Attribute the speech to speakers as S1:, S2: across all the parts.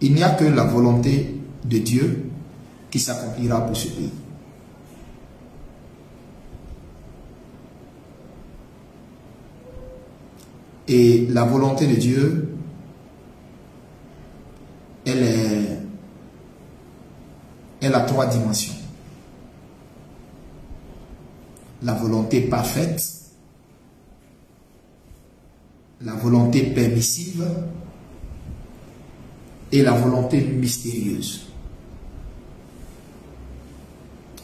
S1: il n'y a que la volonté de Dieu qui s'accomplira pour ce pays. Et la volonté de Dieu, elle a trois dimensions. La volonté parfaite, la volonté permissive et la volonté mystérieuse.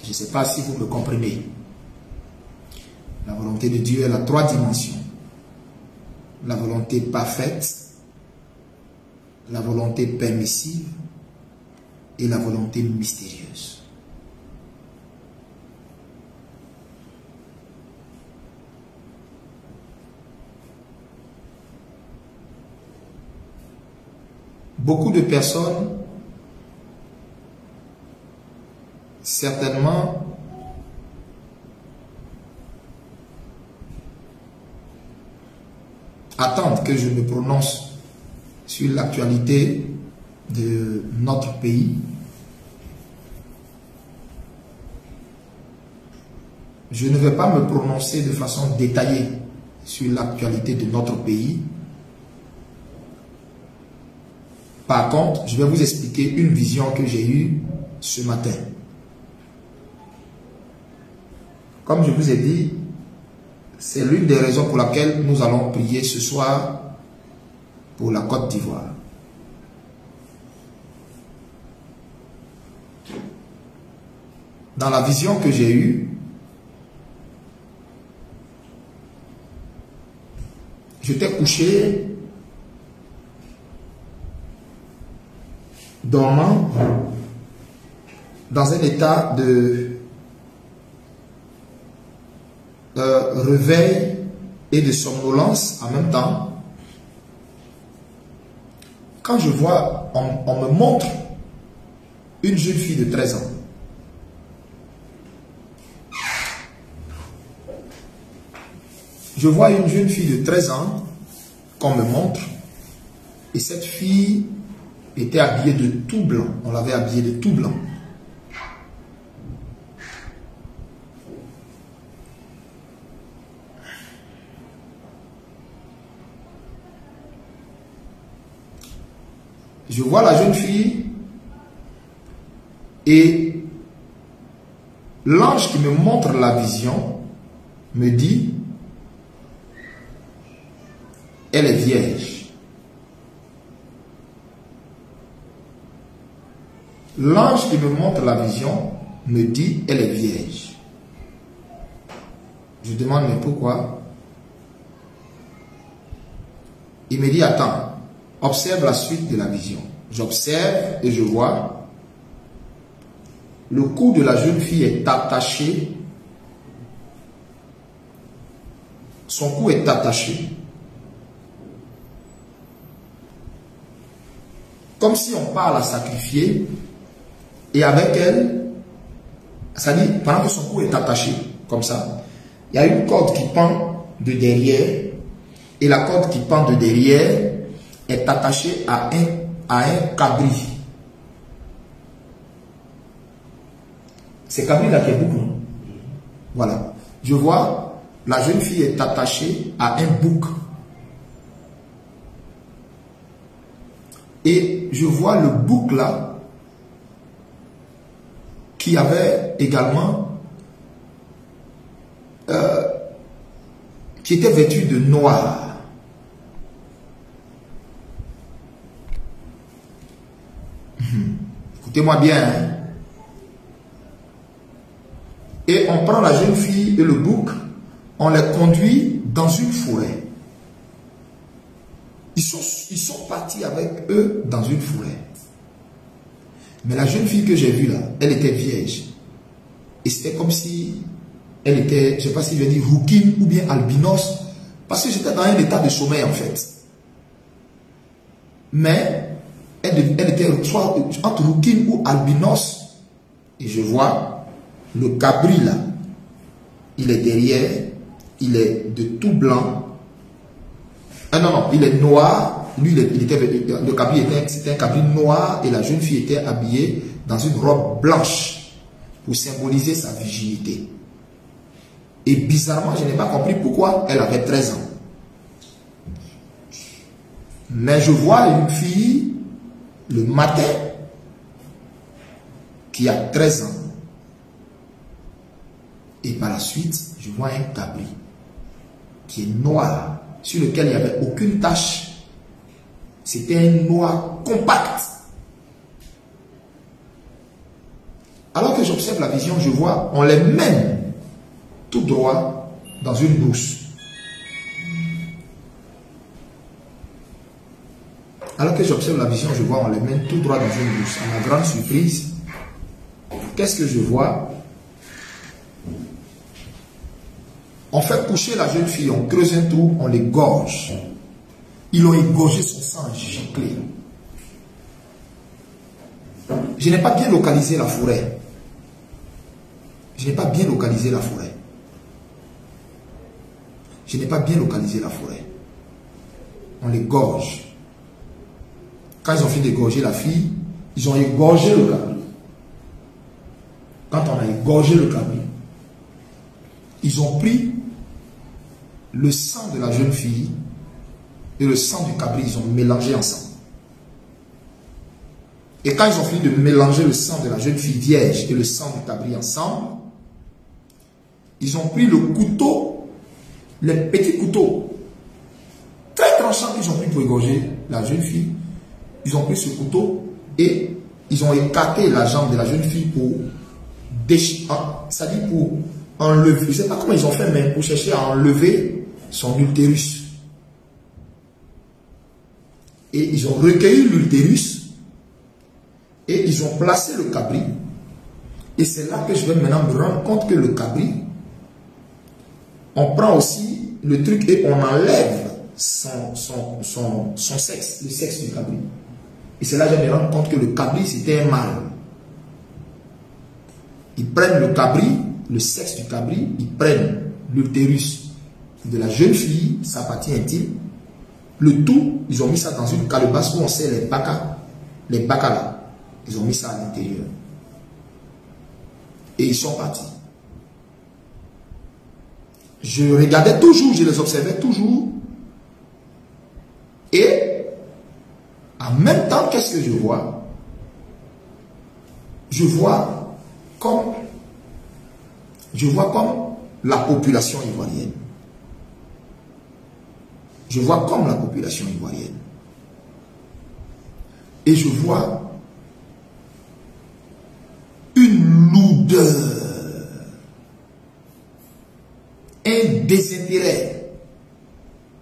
S1: Je ne sais pas si vous me comprenez. La volonté de Dieu, elle a trois dimensions. La volonté parfaite, la volonté permissive et la volonté mystérieuse. Beaucoup de personnes, certainement, attendent que je me prononce sur l'actualité de notre pays. Je ne vais pas me prononcer de façon détaillée sur l'actualité de notre pays. Par contre, je vais vous expliquer une vision que j'ai eue ce matin. Comme je vous ai dit, c'est l'une des raisons pour laquelle nous allons prier ce soir pour la Côte d'Ivoire. Dans la vision que j'ai eue, j'étais couché, dormant, dans un état de réveil et de somnolence en même temps. Quand je vois, on me montre une jeune fille de 13 ans. Je vois une jeune fille de 13 ans qu'on me montre et cette fille était habillée de tout blanc. On l'avait habillée de tout blanc. Je vois la jeune fille et l'ange qui me montre la vision me dit, elle est vierge. L'ange qui me montre la vision me dit, elle est vierge. Je demande, mais pourquoi? Il me dit, attends. Observe la suite de la vision. J'observe et je vois le cou de la jeune fille est attaché. Son cou est attaché. Comme si on part la sacrifier. Et avec elle, ça dit, pendant que son cou est attaché, comme ça, il y a une corde qui pend de derrière. Et la corde qui pend de derrière est attaché à un cabri. C'est cabri là qui est bouc, non? Voilà. Je vois, la jeune fille est attachée à un bouc. Et je vois le bouc là, qui avait également, qui était vêtu de noir. Écoutez-moi bien. Hein? Et on prend la jeune fille et le bouc, on les conduit dans une forêt. Ils sont partis avec eux dans une forêt. Mais la jeune fille que j'ai vue là, elle était vierge. Et c'était comme si elle était, je ne sais pas si je vais dire rouquine ou bien albinos, parce que j'étais dans un état de sommeil en fait. Mais elle était soit entre rouquine ou albinos. Et je vois le cabri là. Il est derrière. Il est de tout blanc. Ah non, non, il est noir lui, le cabri c'était un cabri noir et la jeune fille était habillée dans une robe blanche pour symboliser sa virginité. Et bizarrement, je n'ai pas compris pourquoi elle avait 13 ans. Mais je vois une fille le matin qui a 13 ans. Et par la suite, je vois un cabri qui est noir, sur lequel il n'y avait aucune tache. C'était un noir compact. Alors que j'observe la vision, je vois, on les mène tout droit dans une douce. Alors que j'observe la vision, je vois, on les mène tout droit dans une douce. À ma grande surprise, qu'est-ce que je vois? On fait coucher la jeune fille, on creuse un trou, on l'égorge. Ils ont égorgé son sang giclé. Je n'ai pas bien localisé la forêt. Je n'ai pas bien localisé la forêt. Je n'ai pas bien localisé la forêt. On l'égorge. Quand ils ont fini d'égorger la fille, ils ont égorgé le cabri. Quand on a égorgé le cabri, ils ont pris le sang de la jeune fille et le sang du cabri, ils ont mélangé ensemble. Et quand ils ont fini de mélanger le sang de la jeune fille vierge et le sang du cabri ensemble, ils ont pris le couteau, les petits couteaux, très tranchants qu'ils ont pris pour égorger la jeune fille. Ils ont pris ce couteau et ils ont écarté la jambe de la jeune fille pour déchirer, c'est-à-dire pour enlever, je ne sais pas comment ils ont fait, mais pour chercher à enlever son utérus. Et ils ont recueilli l'utérus et ils ont placé le cabri. Et c'est là que je vais maintenant me rendre compte que le cabri, on prend aussi le truc et on enlève son sexe, le sexe du cabri. Et c'est là que je me rends compte que le cabri, c'était un mâle. Ils prennent le cabri, le sexe du cabri, ils prennent l'utérus de la jeune fille, sa partie intime. Le tout, ils ont mis ça dans une calebasse où on sait les bacas là. Ils ont mis ça à l'intérieur. Et ils sont partis. Je regardais toujours, je les observais toujours. Et en même temps, qu'est-ce que je vois? Je vois comme la population ivoirienne. Je vois comme la population ivoirienne. Et je vois une lourdeur, un désintérêt.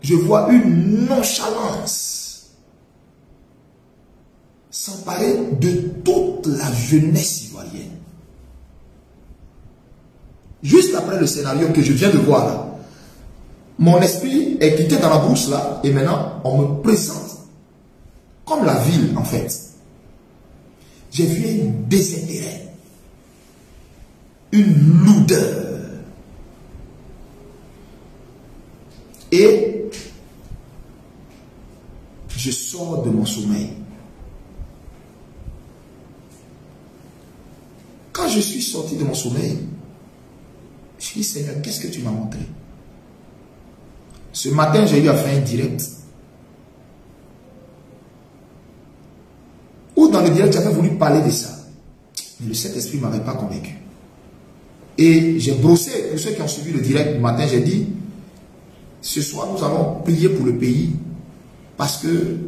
S1: Je vois une nonchalance s'emparer de toute la jeunesse ivoirienne. Juste après le scénario que je viens de voir là, mon esprit est quitté dans la brousse là, et maintenant on me présente comme la ville en fait. J'ai vu un désintérêt, une lourdeur. Et je sors de mon sommeil. Quand je suis sorti de mon sommeil, je dis Seigneur, qu'est-ce que tu m'as montré? Ce matin, j'ai eu à faire un direct. Où dans le direct, j'avais voulu parler de ça. Mais le Saint-Esprit ne m'avait pas convaincu. Et j'ai brossé, pour ceux qui ont suivi le direct du matin, j'ai dit, ce soir, nous allons prier pour le pays. Parce que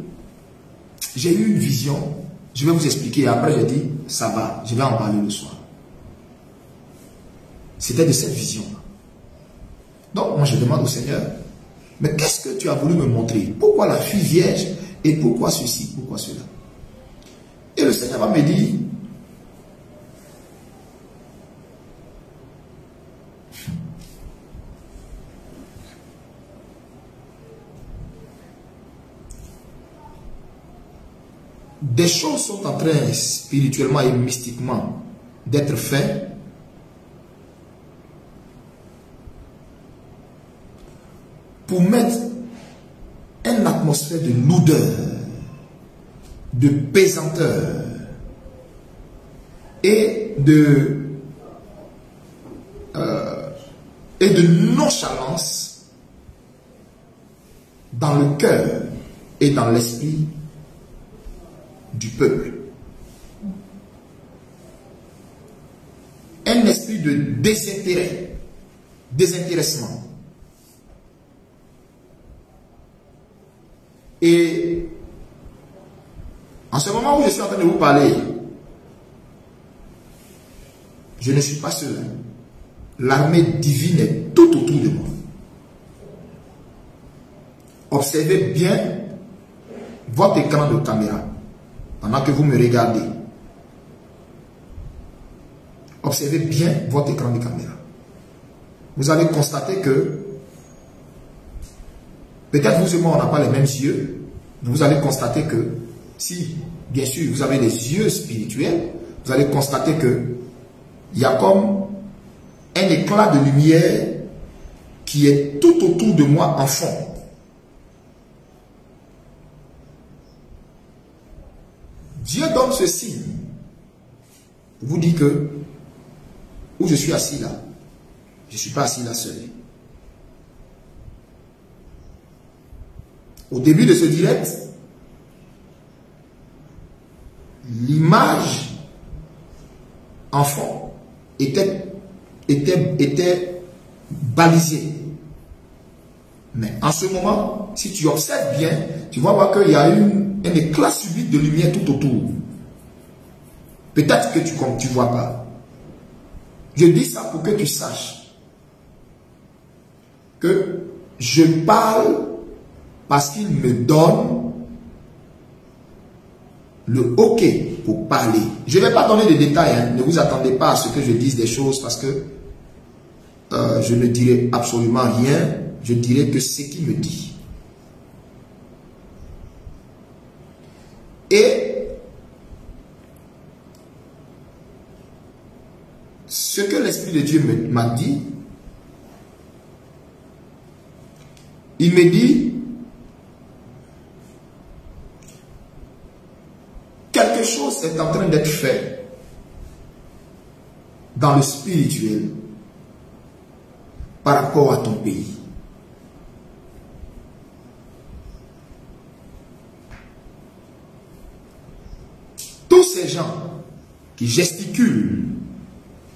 S1: j'ai eu une vision. Je vais vous expliquer. Et après, j'ai dit, ça va, je vais en parler le soir. C'était de cette vision-là. Donc, moi, je demande au Seigneur, mais qu'est-ce que tu as voulu me montrer? Pourquoi la fille vierge et pourquoi ceci, pourquoi cela? Et le Seigneur va me dire, des choses sont en train spirituellement et mystiquement d'être faites pour mettre un atmosphère de lourdeur, de pesanteur et de nonchalance dans le cœur et dans l'esprit du peuple. Un esprit de désintérêt, désintéressement. Et en ce moment où je suis en train de vous parler, je ne suis pas seul. L'armée divine est tout autour de moi. Observez bien votre écran de caméra pendant que vous me regardez. Observez bien votre écran de caméra. Vous allez constater que peut-être vous et moi on n'a pas les mêmes yeux, mais vous allez constater que si, bien sûr, vous avez des yeux spirituels, vous allez constater que il y a comme un éclat de lumière qui est tout autour de moi en fond. Dieu donne ce signe pour vous dire que où je suis assis là, je ne suis pas assis là seul. Au début de ce direct, l'image en fond était balisée. Mais en ce moment, si tu observes bien, tu vas voir qu'il y a un éclat subit de lumière tout autour. Peut-être que tu ne vois pas. Je dis ça pour que tu saches que je parle parce qu'il me donne le OK pour parler. Je ne vais pas donner de détails, hein. Ne vous attendez pas à ce que je dise des choses parce que je ne dirai absolument rien. Je dirai que ce qu'il me dit. Et ce que l'Esprit de Dieu m'a dit, il me dit quelque chose est en train d'être fait dans le spirituel par rapport à ton pays. Tous ces gens qui gesticulent,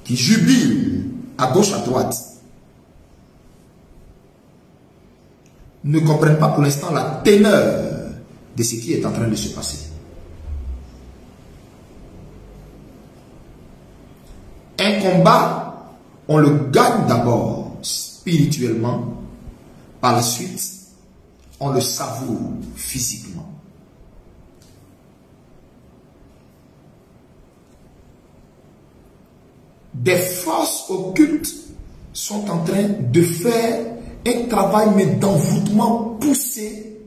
S1: qui jubilent à gauche, à droite, ne comprennent pas pour l'instant la teneur de ce qui est en train de se passer. Un combat, on le gagne d'abord spirituellement, par la suite, on le savoure physiquement. Des forces occultes sont en train de faire un travail mais d'envoûtement poussé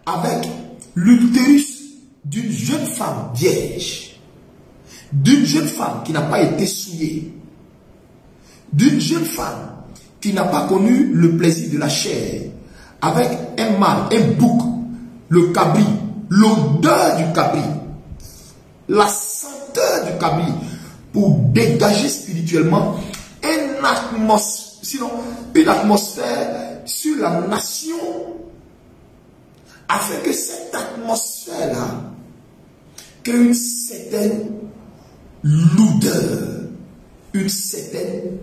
S1: avec l'utérus d'une jeune femme vierge, d'une jeune femme qui n'a pas été souillée, d'une jeune femme qui n'a pas connu le plaisir de la chair, avec un mâle, un bouc, le cabri, l'odeur du cabri, la senteur du cabri, pour dégager spirituellement une atmosphère sur la nation, afin que cette atmosphère-là crée une certaine lourdeur, une certaine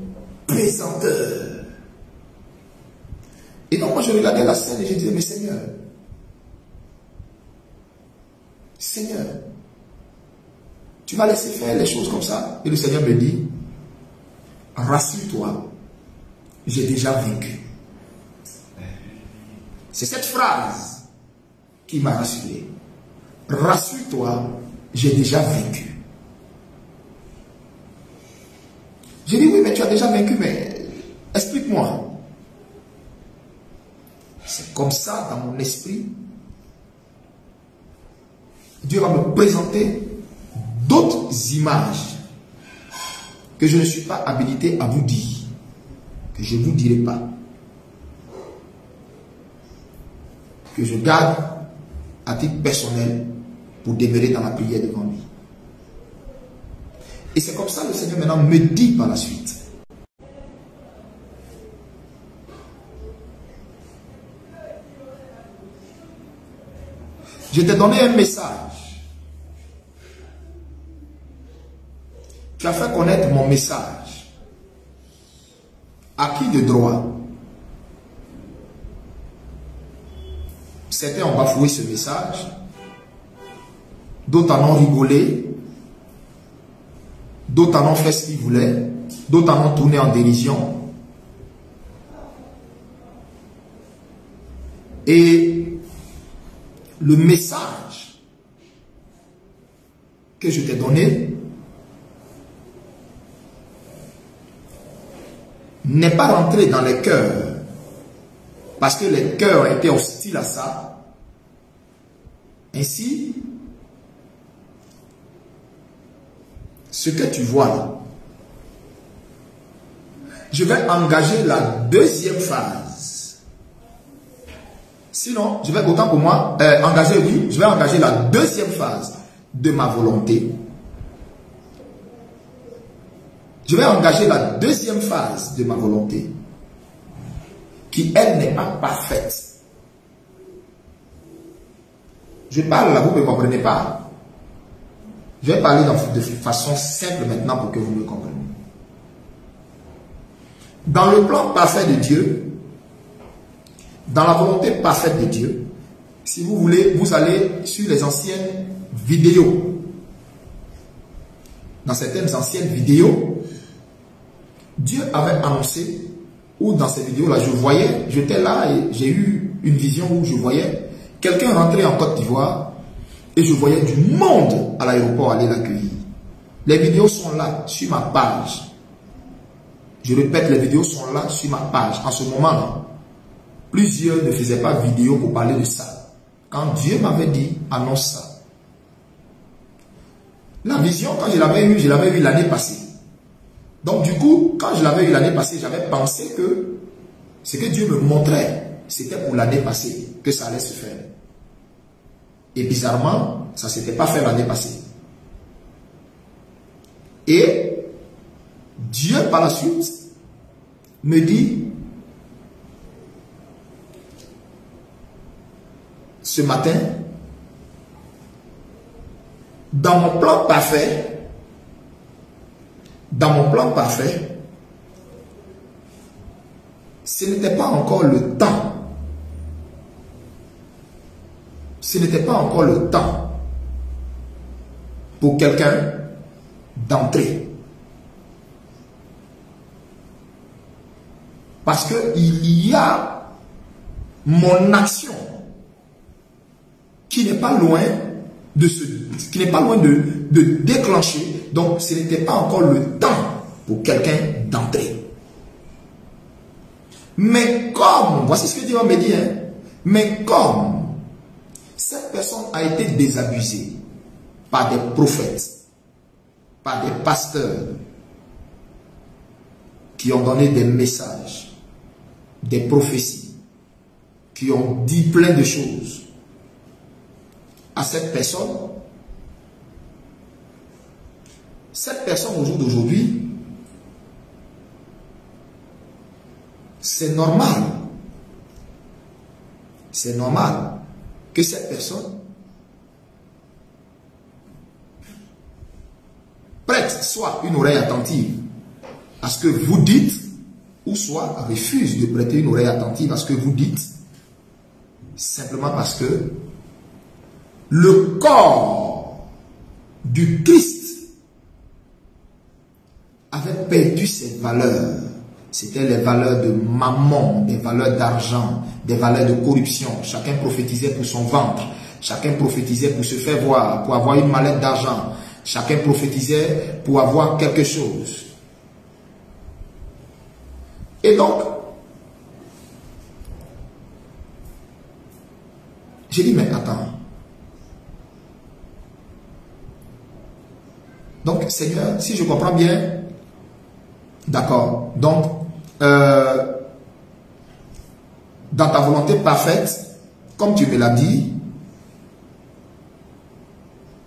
S1: pesanteur. Et donc moi je regardais la scène et je disais, mais Seigneur, tu vas laisser faire les choses comme ça? Et le Seigneur me dit, rassure-toi, j'ai déjà vaincu. C'est cette phrase qui m'a rassuré. Rassure-toi, j'ai déjà vaincu. J'ai dit, oui, mais tu as déjà vaincu, mais explique-moi. C'est comme ça, dans mon esprit, Dieu va me présenter d'autres images que je ne suis pas habilité à vous dire, que je ne vous dirai pas, que je garde à titre personnel pour demeurer dans la prière devant lui. Et c'est comme ça que le Seigneur maintenant me dit par la suite. Je t'ai donné un message. Tu as fait connaître mon message. À qui de droit? Certains ont bafoué ce message. D'autres en ont rigolé. D'autres en ont fait ce qu'ils voulaient. D'autres en ont tourné en dérision. Et le message que je t'ai donné n'est pas rentré dans les cœurs parce que les cœurs étaient hostiles à ça. Ainsi, ce que tu vois là, je vais engager la deuxième phase. Sinon, je vais, autant pour moi, je vais engager la deuxième phase de ma volonté. Je vais engager la deuxième phase de ma volonté, qui, elle, n'est pas parfaite. Je parle là, vous ne me comprenez pas. Je vais parler de façon simple maintenant pour que vous me compreniez. Dans le plan parfait de Dieu, dans la volonté parfaite de Dieu, si vous voulez, vous allez sur les anciennes vidéos. Dans certaines anciennes vidéos, Dieu avait annoncé, ou dans ces vidéos-là, je voyais, j'étais là et j'ai eu une vision où je voyais quelqu'un rentrer en Côte d'Ivoire et je voyais du monde à l'aéroport aller l'accueillir. Les vidéos sont là, sur ma page. Je répète, les vidéos sont là, sur ma page. En ce moment-là, plusieurs ne faisaient pas vidéo pour parler de ça. Quand Dieu m'avait dit, annonce ça. La vision, quand je l'avais eu l'année passée. Donc du coup, quand je l'avais eu l'année passée, j'avais pensé que ce que Dieu me montrait, c'était pour l'année passée que ça allait se faire. Et bizarrement, ça ne s'était pas fait l'année passée. Et Dieu, par la suite, me dit, ce matin, dans mon plan parfait, ce n'était pas encore le temps. Ce n'était pas encore le temps pour quelqu'un d'entrer. Parce qu'il y a mon action qui n'est pas loin de déclencher. Donc, ce n'était pas encore le temps pour quelqu'un d'entrer. Mais comme, voici ce que Dieu me dit, hein, mais comme cette personne a été désabusée par des prophètes, par des pasteurs qui ont donné des messages, des prophéties, qui ont dit plein de choses à cette personne au jour d'aujourd'hui, c'est normal que cette personne prête soit une oreille attentive à ce que vous dites, ou soit refuse de prêter une oreille attentive à ce que vous dites, simplement parce que le corps du Christ avait perdu ses valeurs. C'était les valeurs de mammon, des valeurs d'argent, des valeurs de corruption. Chacun prophétisait pour son ventre. Chacun prophétisait pour se faire voir, pour avoir une mallette d'argent. Chacun prophétisait pour avoir quelque chose. Et donc, j'ai dit, mais attends. Donc, Seigneur, si je comprends bien, d'accord. Donc, dans ta volonté parfaite, comme tu me l'as dit,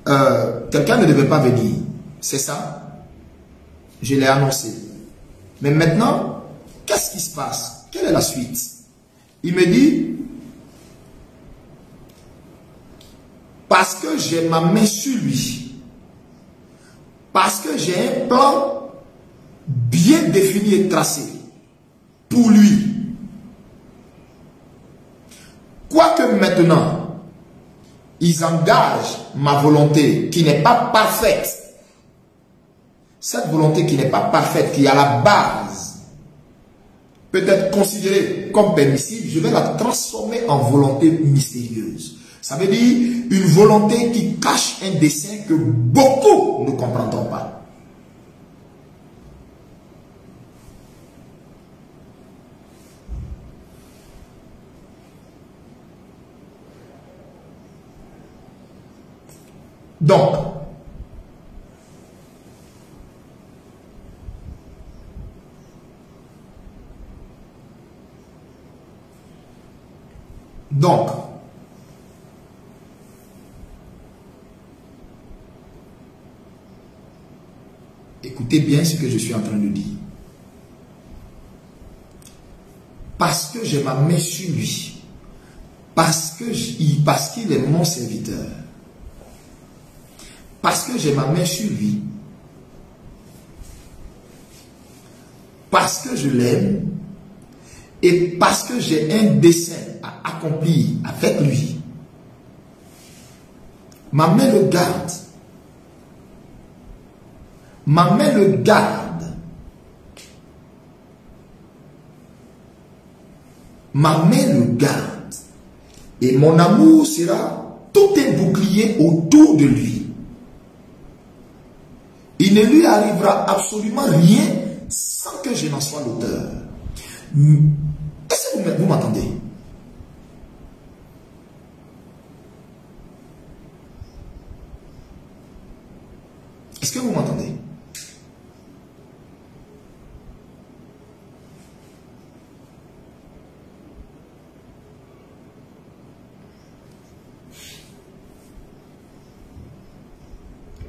S1: quelqu'un ne devait pas venir. C'est ça. Je l'ai annoncé. Mais maintenant, qu'est-ce qui se passe? Quelle est la suite? Il me dit, parce que j'ai ma main sur lui, parce que j'ai un plan bien défini et tracé pour lui. Quoique maintenant, ils engagent ma volonté qui n'est pas parfaite. Cette volonté qui n'est pas parfaite, qui à la base peut être considérée comme permissible, je vais la transformer en volonté mystérieuse. Ça veut dire une volonté qui cache un dessein que beaucoup ne comprendront pas. Donc, écoutez bien ce que je suis en train de dire. Parce que j'ai ma main sur lui, parce qu'il est mon serviteur, parce que j'ai ma main sur lui, parce que je l'aime, et parce que j'ai un dessein à accomplir avec lui, ma main le garde. Ma main le garde. Ma main le garde. Et mon amour sera tout un bouclier autour de lui. Il ne lui arrivera absolument rien sans que je n'en sois l'auteur. Est-ce que vous m'entendez? Est-ce que vous m'entendez?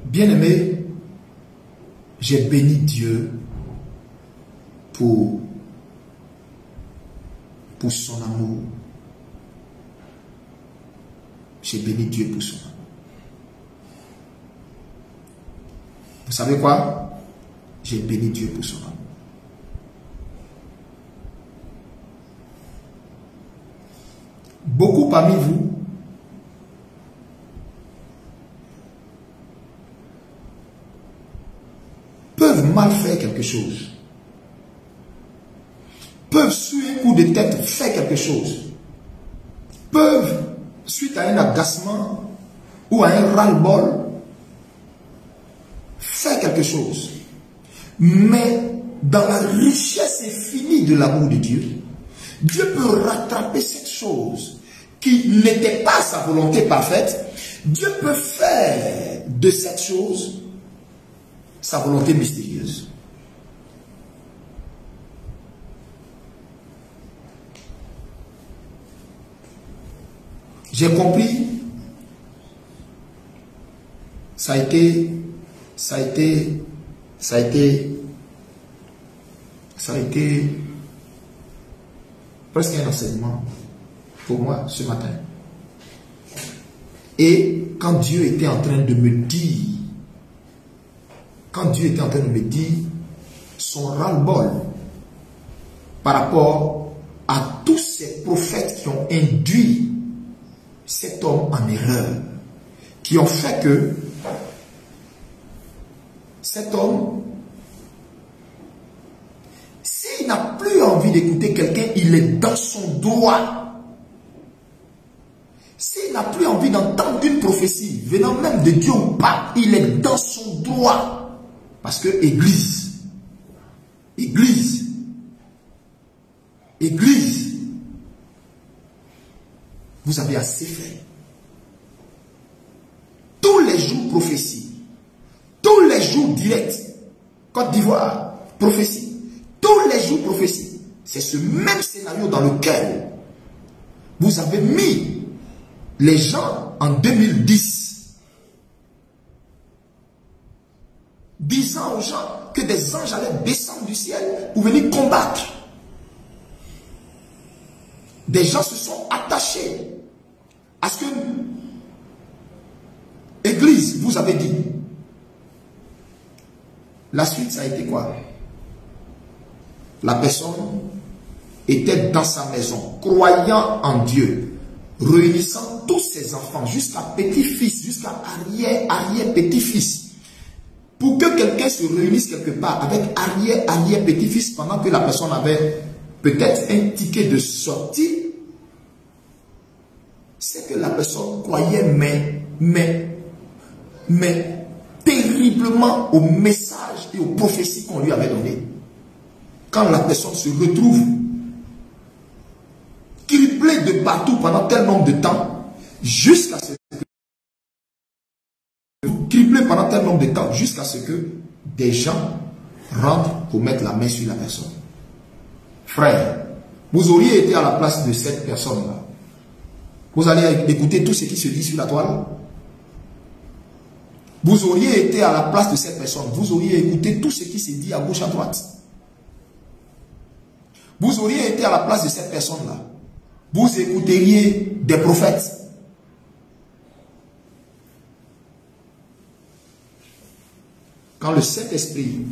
S1: Bien-aimé, j'ai béni Dieu pour son amour. J'ai béni Dieu pour son amour. Vous savez quoi? J'ai béni Dieu pour son amour. Beaucoup parmi vous peuvent mal faire quelque chose, peuvent sur un coup de tête faire quelque chose, peuvent, suite à un agacement ou à un ras-le-bol, faire quelque chose. Mais dans la richesse infinie de l'amour de Dieu, Dieu peut rattraper cette chose qui n'était pas sa volonté parfaite. Dieu peut faire de cette chose sa volonté mystérieuse. J'ai compris. Ça a été presque un enseignement pour moi ce matin. Et quand Dieu était en train de me dire, son ras-le-bol par rapport à tous ces prophètes qui ont induit cet homme en erreur, qui ont fait que cet homme, s'il n'a plus envie d'écouter quelqu'un, il est dans son droit. S'il n'a plus envie d'entendre une prophétie venant même de Dieu ou pas, il est dans son droit. Parce que Église, vous avez assez fait. Tous les jours prophétie, tous les jours direct, Côte d'Ivoire, prophétie, tous les jours prophétie. C'est ce même scénario dans lequel vous avez mis les gens en 2010 disant aux gens que des anges allaient descendre du ciel pour venir combattre. Des gens se sont attachés à ce que Église vous avez dit. La suite, ça a été quoi? La personne était dans sa maison, croyant en Dieu, réunissant tous ses enfants, jusqu'à petit-fils, jusqu'à arrière-petit-fils. Pour que quelqu'un se réunisse quelque part avec arrière-petit-fils pendant que la personne avait peut-être un ticket de sortie, c'est que la personne croyait, mais terriblement au message et aux prophéties qu'on lui avait données. Quand la personne se retrouve criblée de partout pendant tel nombre de temps, jusqu'à ce que des gens rentrent pour mettre la main sur la personne. Frère, vous auriez été à la place de cette personne-là. Vous allez écouter tout ce qui se dit sur la toile. Vous auriez été à la place de cette personne. Vous auriez écouté tout ce qui se dit à gauche, à droite. Vous auriez été à la place de cette personne-là. Vous écouteriez des prophètes. Quand le Saint-Esprit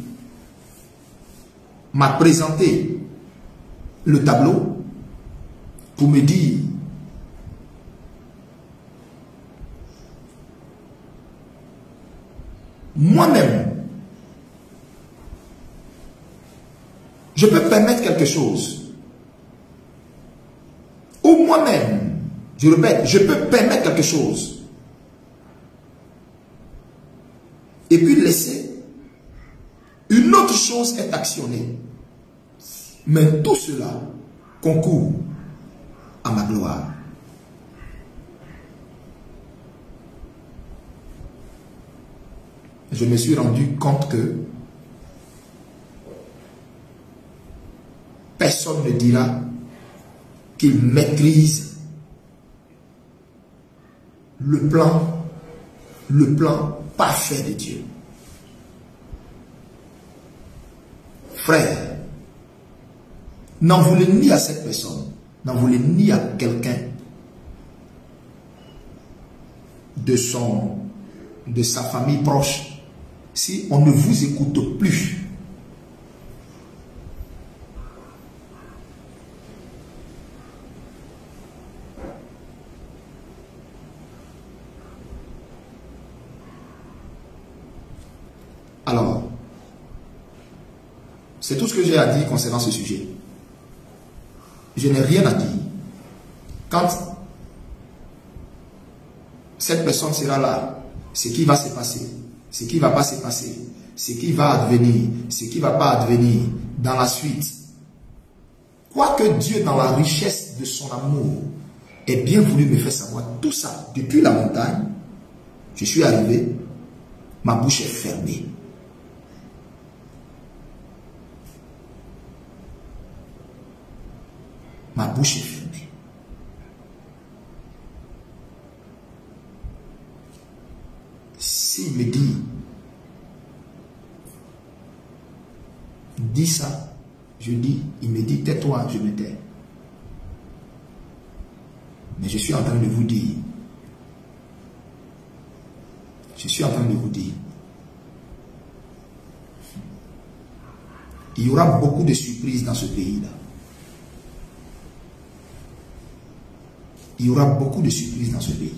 S1: m'a présenté le tableau pour me dire moi-même, je peux permettre quelque chose. Ou moi-même, je répète, je peux permettre quelque chose. Et puis laisser une autre chose être actionnée. Mais tout cela concourt à ma gloire. Je me suis rendu compte que personne ne dira qu'il maîtrise le plan parfait de Dieu. Frère, n'en voulez ni à cette personne, n'en voulez ni à quelqu'un de sa famille proche. Si on ne vous écoute plus, alors, c'est tout ce que j'ai à dire concernant ce sujet. Je n'ai rien à dire. Quand cette personne sera là, ce qui va se passer, ce qui ne va pas se passer, ce qui va advenir, ce qui ne va pas advenir dans la suite. Quoique Dieu, dans la richesse de son amour, ait bien voulu me faire savoir tout ça depuis la montagne, je suis arrivé, ma bouche est fermée. Ma bouche est fermée. S'il me dit, dis ça, je dis, il me dit, tais-toi, je me tais. Mais je suis en train de vous dire, il y aura beaucoup de surprises dans ce pays-là. Il y aura beaucoup de surprises dans ce pays.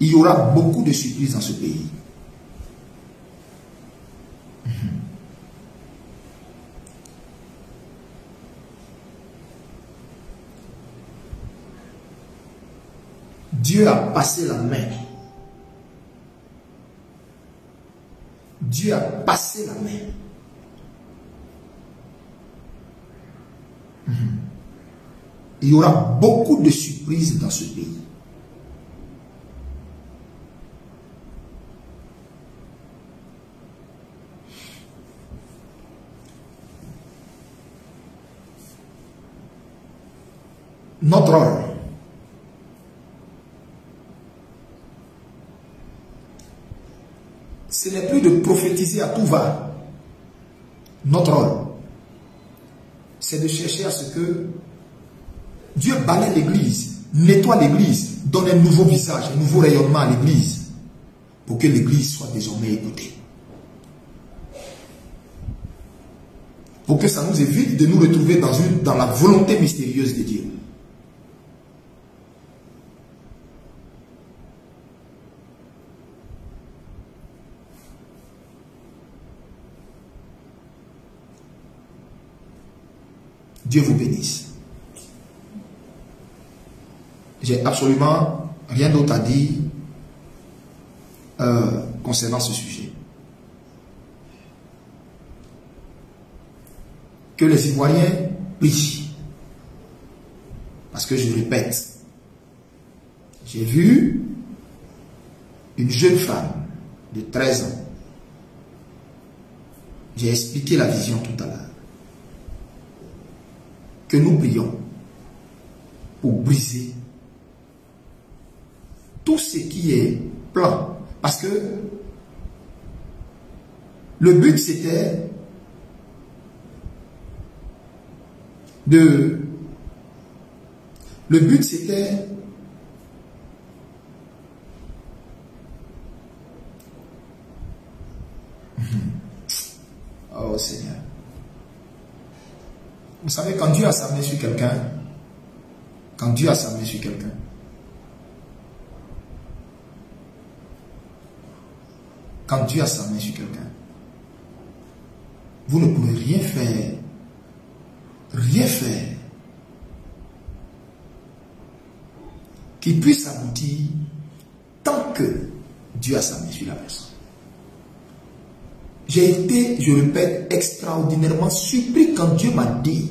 S1: Il y aura beaucoup de surprises dans ce pays. Dieu a passé la main. Dieu a passé la main. Il y aura beaucoup de surprises dans ce pays. Notre rôle, ce n'est plus de prophétiser à tout va. Notre rôle, c'est de chercher à ce que Dieu balaie l'église, nettoie l'église, donne un nouveau visage, un nouveau rayonnement à l'église, pour que l'église soit désormais écoutée. Pour que ça nous évite de nous retrouver dans la volonté mystérieuse de Dieu. Dieu vous bénisse. J'ai absolument rien d'autre à dire concernant ce sujet. Que les Ivoiriens prient. Parce que je répète, j'ai vu une jeune femme de 13 ans. J'ai expliqué la vision tout à l'heure. Que nous prions pour briser tout ce qui est plan. Parce que le but c'était oh Seigneur. Vous savez, quand Dieu a sa main sur quelqu'un, quand Dieu a sa main sur quelqu'un, quand Dieu a sa main sur quelqu'un, vous ne pouvez rien faire qui puisse aboutir tant que Dieu a sa main sur la personne. J'ai été, je répète, extraordinairement surpris quand Dieu m'a dit,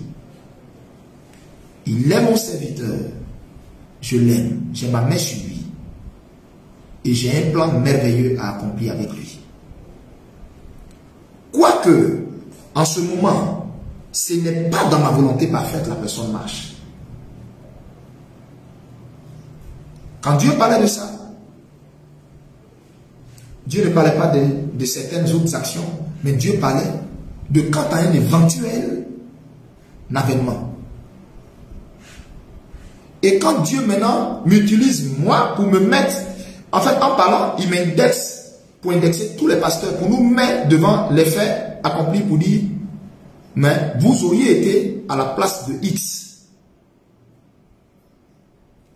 S1: il est mon serviteur, je l'aime, j'ai ma main sur lui et j'ai un plan merveilleux à accomplir avec lui. Quoique, en ce moment, ce n'est pas dans ma volonté parfaite, la personne marche. Quand Dieu parlait de ça, Dieu ne parlait pas de certaines autres actions, mais Dieu parlait de quant à un éventuel avènement. Et quand Dieu maintenant m'utilise moi pour me mettre, en fait en parlant, il m'indexe pour indexer tous les pasteurs, pour nous mettre devant les faits accomplis pour dire, mais vous auriez été à la place de X.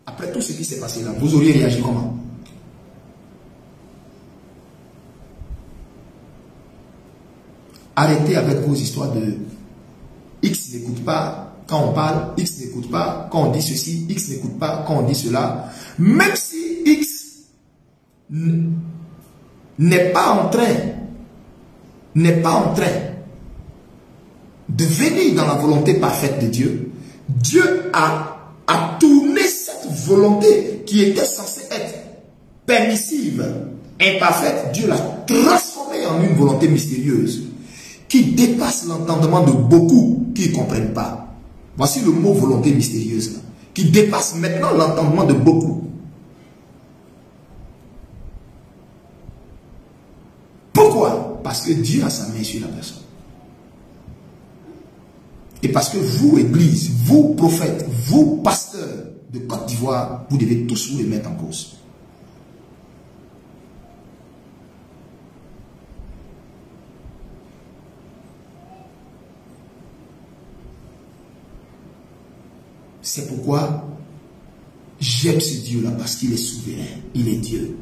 S1: Après tout ce qui s'est passé là, vous auriez réagi comment? Arrêtez avec vos histoires de X n'écoute pas quand on parle, X n'écoute pas quand on dit ceci, X n'écoute pas quand on dit cela. Même si X n'est pas en train de venir dans la volonté parfaite de Dieu, Dieu a tourné cette volonté qui était censée être permissive, imparfaite, Dieu l'a transformée en une volonté mystérieuse qui dépasse l'entendement de beaucoup qui ne comprennent pas. Voici le mot volonté mystérieuse, là, qui dépasse maintenant l'entendement de beaucoup. Pourquoi? Parce que Dieu a sa main sur la personne. Et parce que vous, Église, vous, prophètes, vous, pasteurs de Côte d'Ivoire, vous devez tous vous les mettre en cause. C'est pourquoi j'aime ce Dieu-là, parce qu'il est souverain, il est Dieu.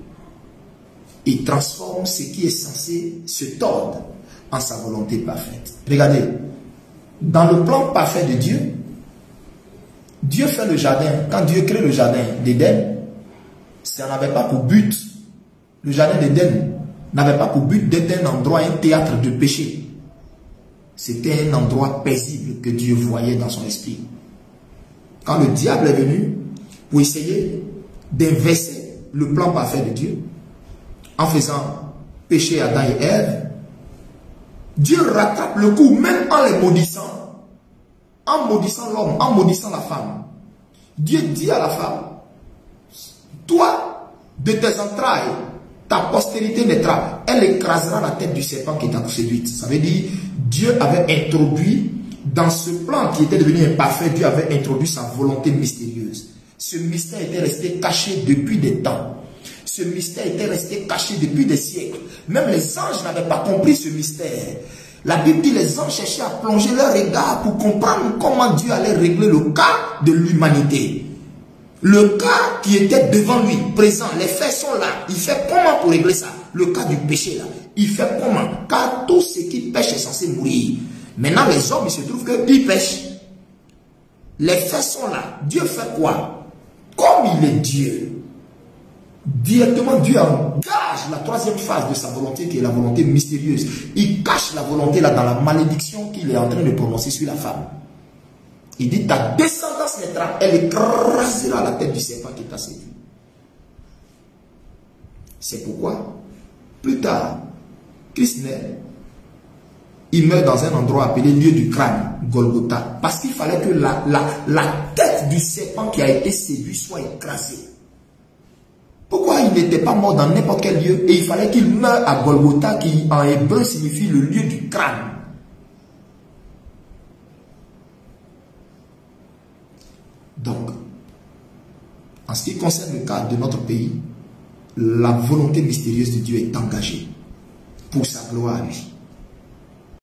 S1: Il transforme ce qui est censé se tordre en sa volonté parfaite. Regardez, dans le plan parfait de Dieu, Dieu fait le jardin. Quand Dieu crée le jardin d'Éden, ça n'avait pas pour but, le jardin d'Éden n'avait pas pour but d'être un endroit, un théâtre de péché. C'était un endroit paisible que Dieu voyait dans son esprit. Quand le diable est venu pour essayer d'inverser le plan parfait de Dieu, en faisant pécher Adam et Ève, Dieu rattrape le coup, même en les maudissant, en maudissant l'homme, en maudissant la femme. Dieu dit à la femme, toi, de tes entrailles, ta postérité naîtra, elle écrasera la tête du serpent qui t'a séduite. Ça veut dire, Dieu avait introduit, dans ce plan qui était devenu imparfait, Dieu avait introduit sa volonté mystérieuse. Ce mystère était resté caché depuis des temps. Ce mystère était resté caché depuis des siècles. Même les anges n'avaient pas compris ce mystère. La Bible dit les anges cherchaient à plonger leur regard pour comprendre comment Dieu allait régler le cas de l'humanité. Le cas qui était devant lui, présent, les faits sont là. Il fait comment pour régler ça? Le cas du péché là. Il fait comment? Car tout ce qui pêche est censé mourir. Maintenant les hommes, il se trouve qu'ils pêchent. Les faits sont là. Dieu fait quoi? Comme il est Dieu, directement Dieu engage la troisième phase de sa volonté qui est la volonté mystérieuse. Il cache la volonté là dans la malédiction qu'il est en train de prononcer sur la femme. Il dit ta descendance naîtra, elle écrasera la tête du serpent qui t'a séduit. C'est pourquoi plus tard Christ naît, il meurt dans un endroit appelé lieu du crâne, Golgotha, parce qu'il fallait que la tête du serpent qui a été séduit soit écrasée. Pourquoi il n'était pas mort dans n'importe quel lieu et il fallait qu'il meure à Golgotha qui en hébreu signifie le lieu du crâne? Donc, en ce qui concerne le cas de notre pays, la volonté mystérieuse de Dieu est engagée pour sa gloire à lui.